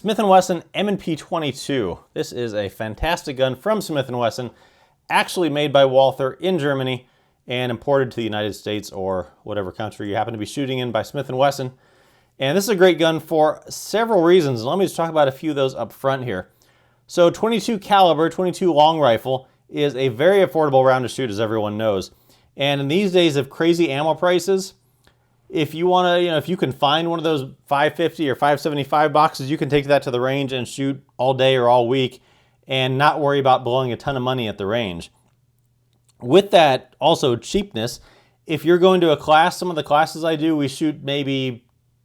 Smith Wesson M&P22. This is a fantastic gun from Smith Wesson, actually made by Walther in Germany and imported to the United States or whatever country you happen to be shooting in by Smith Wesson. And this is a great gun for several reasons. Let me just talk about a few of those up front here. So 22 caliber, 22 long rifle is a very affordable round to shoot, as everyone knows. And in these days of crazy ammo prices, if you want to, if you can find one of those 550 or 575 boxes, you can take that to the range and shoot all day or all week and not worry about blowing a ton of money at the range. With that, also cheapness, if you're going to a class, some of the classes I do, we shoot maybe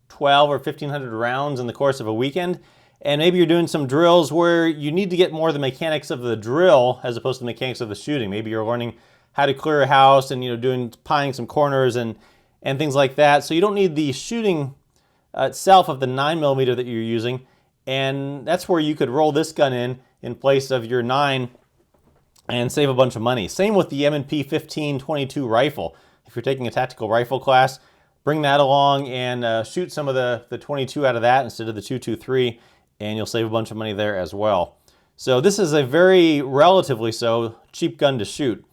12 or 1,500 rounds in the course of a weekend. And maybe you're doing some drills where you need to get more of the mechanics of the drill as opposed to the mechanics of the shooting. Maybe you're learning how to clear a house and, pieing some corners and things like that. So you don't need the shooting itself of the 9mm that you're using. And that's where you could roll this gun in place of your 9 and save a bunch of money. Same with the M&P22 rifle. If you're taking a tactical rifle class, bring that along and shoot some of the 22 out of that instead of the 223, and you'll save a bunch of money there as well. So this is a very, relatively so, cheap gun to shoot.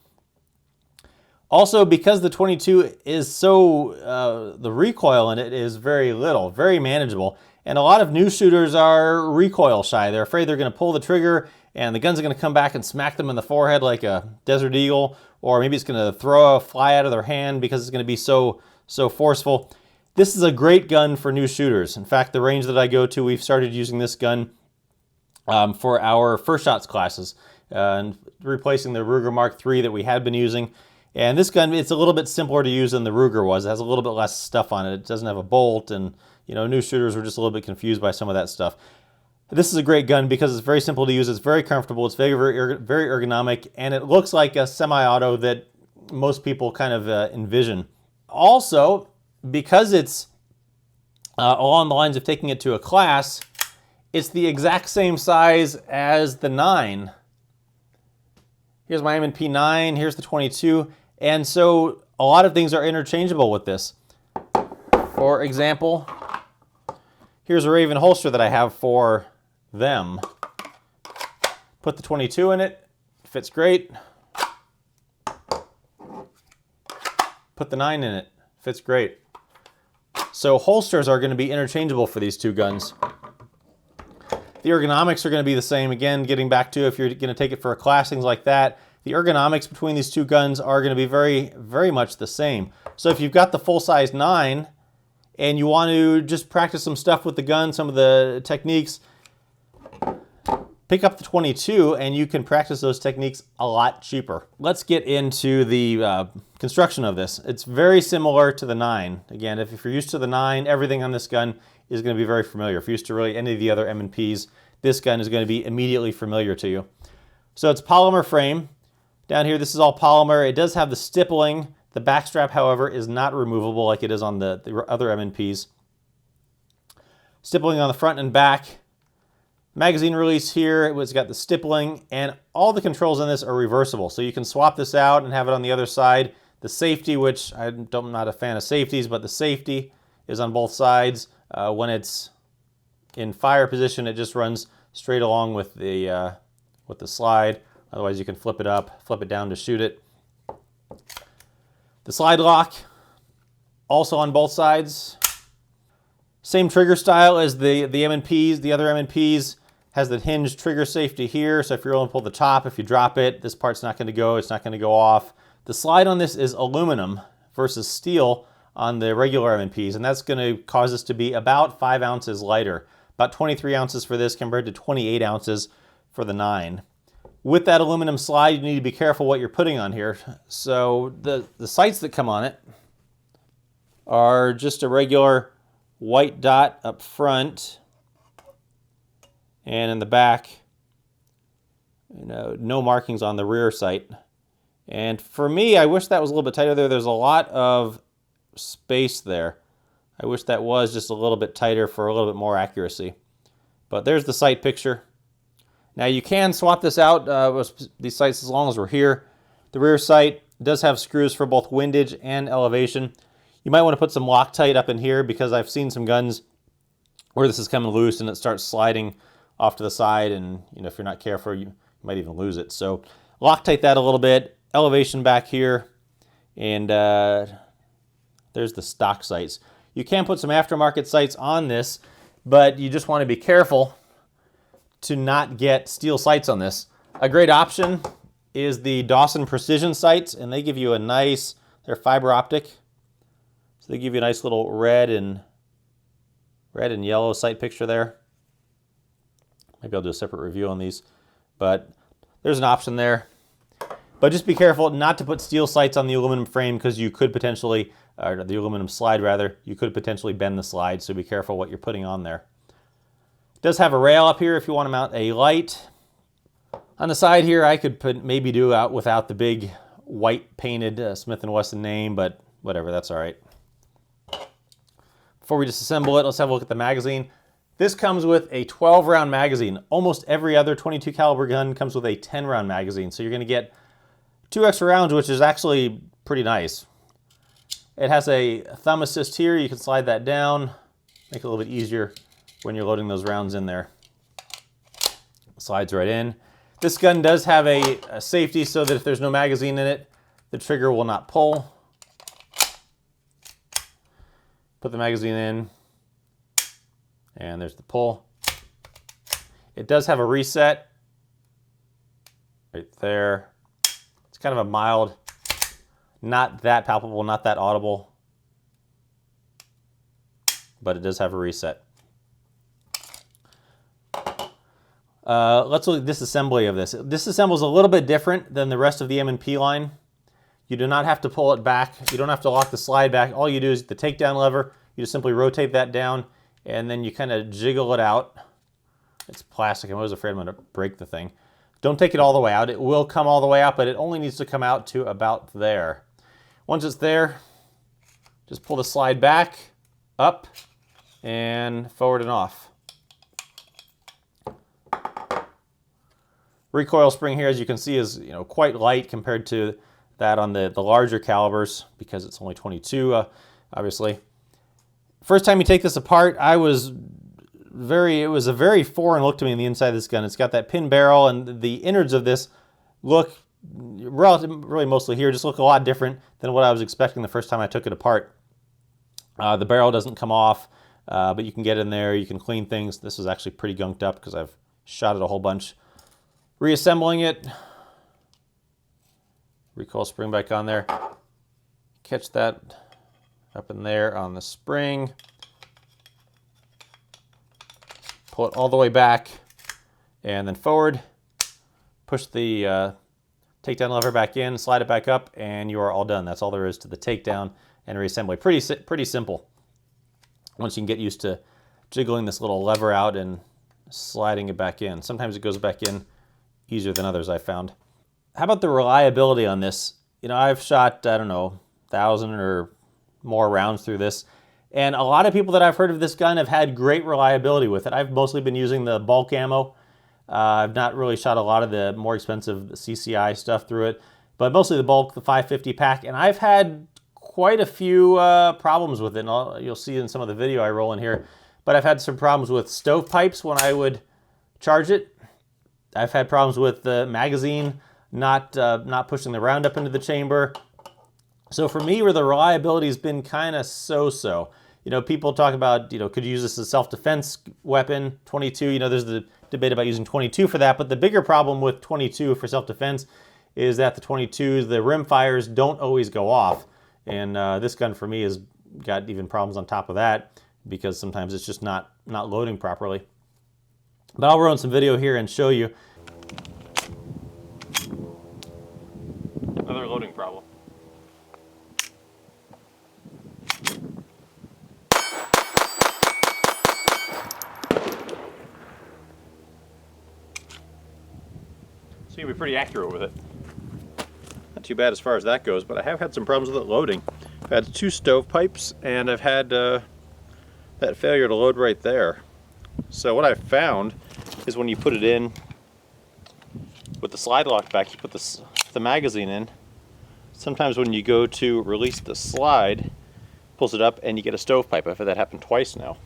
Also, because the 22 is so, the recoil in it is very little, very manageable. And a lot of new shooters are recoil shy. They're afraid they're going to pull the trigger and the gun's going to come back and smack them in the forehead like a Desert Eagle, or maybe it's going to throw a fly out of their hand because it's going to be so forceful. This is a great gun for new shooters. In fact, the range that I go to, we've started using this gun for our first shots classes, and replacing the Ruger Mark III that we had been using. And this gun, it's a little bit simpler to use than the Ruger was. It has a little bit less stuff on it. It doesn't have a bolt, and new shooters were just a little bit confused by some of that stuff. This is a great gun because it's very simple to use. It's very comfortable. It's very ergonomic, and it looks like a semi-auto that most people kind of envision. Also, because it's along the lines of taking it to a class, it's the exact same size as the 9. Here's my M&P 9, here's the 22, and so a lot of things are interchangeable with this. For example, here's a Raven holster that I have for them. Put the 22 in it, fits great. Put the 9 in it, fits great. So holsters are going to be interchangeable for these two guns. The ergonomics are going to be the same. Again, getting back to if you're going to take it for a class, things like that, the ergonomics between these two guns are going to be very much the same. So if you've got the full-size 9 and you want to just practice some stuff with the gun, some of the techniques, pick up the 22 and you can practice those techniques a lot cheaper. Let's get into the construction of this. It's very similar to the 9. Again, if you're used to the 9, everything on this gun is going to be very familiar. If you're used to really any of the other M&Ps, this gun is going to be immediately familiar to you. So it's polymer frame. Down here, this is all polymer. It does have the stippling. The backstrap, however, is not removable like it is on the other M&Ps. Stippling on the front and back. Magazine release here, it's got the stippling, and all the controls on this are reversible. So you can swap this out and have it on the other side. The safety, which I'm not a fan of safeties, but the safety is on both sides. When it's in fire position, it just runs straight along with the slide. Otherwise, you can flip it up, flip it down to shoot it. The slide lock, also on both sides. Same trigger style as the M&Ps, the other M&Ps. Has the hinge trigger safety here, so if you're able to pull the top, if you drop it, this part's not going to go, it's not going to go off. The slide on this is aluminum versus steel on the regular M&Ps, and that's going to cause this to be about 5 ounces lighter. About 23 ounces for this compared to 28 ounces for the 9. With that aluminum slide, you need to be careful what you're putting on here. So the sights that come on it are just a regular white dot up front, and in the back, no markings on the rear sight. And for me, I wish that was a little bit tighter there. There's a lot of space there. I wish that was just a little bit tighter for a little bit more accuracy. But there's the sight picture. Now you can swap this out, these sights, as long as we're here. The rear sight does have screws for both windage and elevation. You might want to put some Loctite up in here, because I've seen some guns where this is coming loose and it starts sliding off to the side, and if you're not careful, you might even lose it. So Loctite that a little bit. Elevation back here, and there's the stock sights. You can put some aftermarket sights on this, but you just want to be careful to not get steel sights on this. A great option is the Dawson Precision sights, and they give you a nice, they're fiber optic, so they give you a nice little red and yellow sight picture there. Maybe I'll do a separate review on these, but there's an option there. But just be careful not to put steel sights on the aluminum frame, because you could potentially, or the aluminum slide rather, you could potentially bend the slide, so be careful what you're putting on there. It does have a rail up here if you want to mount a light. On the side here, I could maybe do out without the big white painted Smith Wesson name, but whatever, that's all right. Before we disassemble it, let's have a look at the magazine. This comes with a 12-round magazine. Almost every other 22 caliber gun comes with a 10-round magazine, so you're going to get 2 extra rounds, which is actually pretty nice. It has a thumb assist here. You can slide that down, make it a little bit easier when you're loading those rounds in there. Slides right in. This gun does have a safety so that if there's no magazine in it, the trigger will not pull. Put the magazine in, and there's the pull. It does have a reset right there. It's kind of a mild, not that palpable, not that audible, but it does have a reset. Let's look at disassembly of this. Disassembly is a little bit different than the rest of the M&P line. You do not have to pull it back. You don't have to lock the slide back. All you do is the takedown lever. You just simply rotate that down, and then you kind of jiggle it out. It's plastic. I'm always afraid I'm going to break the thing. Don't take it all the way out. It will come all the way out, but it only needs to come out to about there. Once it's there, just pull the slide back, up, and forward and off. Recoil spring here, as you can see, is quite light compared to that on the larger calibers, because it's only 22, obviously. First time you take this apart, it was a very foreign look to me on the inside of this gun. It's got that pin barrel, and the innards of this look, really mostly here, just look a lot different than what I was expecting the first time I took it apart. The barrel doesn't come off, but you can get in there, you can clean things. This is actually pretty gunked up because I've shot it a whole bunch. Reassembling it, recoil spring back on there, catch that up in there on the spring, pull it all the way back, and then forward, push the takedown lever back in, slide it back up, and you are all done. That's all there is to the takedown and reassembly. Pretty simple. Once you can get used to jiggling this little lever out and sliding it back in. Sometimes it goes back in easier than others, I've found. How about the reliability on this? I've shot, 1,000 or more rounds through this, and a lot of people that I've heard of this gun have had great reliability with it. I've mostly been using the bulk ammo. I've not really shot a lot of the more expensive CCI stuff through it, but mostly the bulk, the 550 pack, and I've had quite a few problems with it. And you'll see in some of the video I roll in here, but I've had some problems with stovepipes when I would charge it. I've had problems with the magazine not pushing the round up into the chamber. So for me, where the reliability has been kind of so-so. You know, people talk about, you know, could you use this as a self-defense weapon, 22? You know, there's the debate about using 22 for that, but the bigger problem with 22 for self-defense is that the 22s, the rim fires don't always go off. And this gun for me has got even problems on top of that because sometimes it's just not loading properly. But I'll run some video here and show you. Another loading problem. So you can be pretty accurate with it. Not too bad as far as that goes, but I have had some problems with it loading. I've had 2 stovepipes, and I've had that failure to load right there. So what I've found is when you put it in with the slide lock back, you put the magazine in. Sometimes when you go to release the slide, pulls it up and you get a stovepipe. I've had that happen twice now.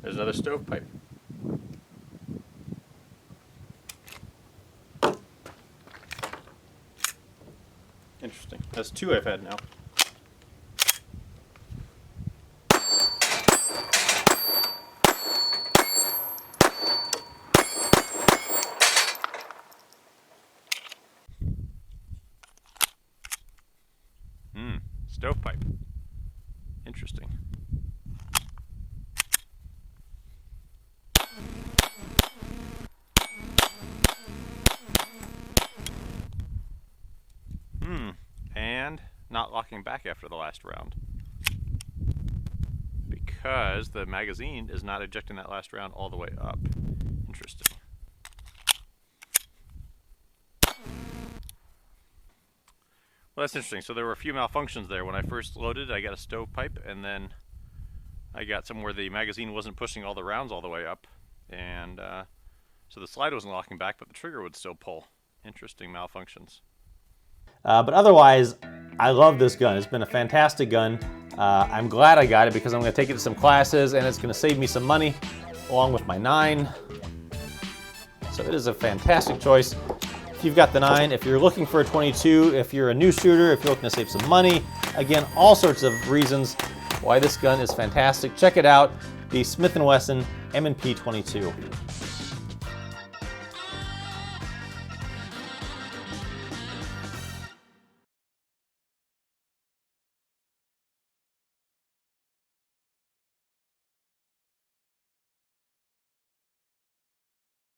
There's another stovepipe. Interesting. That's 2 I've had now. Stovepipe. Interesting. And not locking back after the last round because the magazine is not ejecting that last round all the way up. Interesting. Well, that's interesting. So there were a few malfunctions there. When I first loaded, I got a stovepipe, and then I got some where the magazine wasn't pushing all the rounds all the way up, and so the slide wasn't locking back, but the trigger would still pull. Interesting malfunctions. But otherwise, I love this gun. It's been a fantastic gun. I'm glad I got it because I'm going to take it to some classes, and it's going to save me some money along with my 9. So it is a fantastic choice. If you've got the 9, if you're looking for a 22, if you're a new shooter, if you're looking to save some money, again, all sorts of reasons why this gun is fantastic. Check it out, the Smith & Wesson M&P22.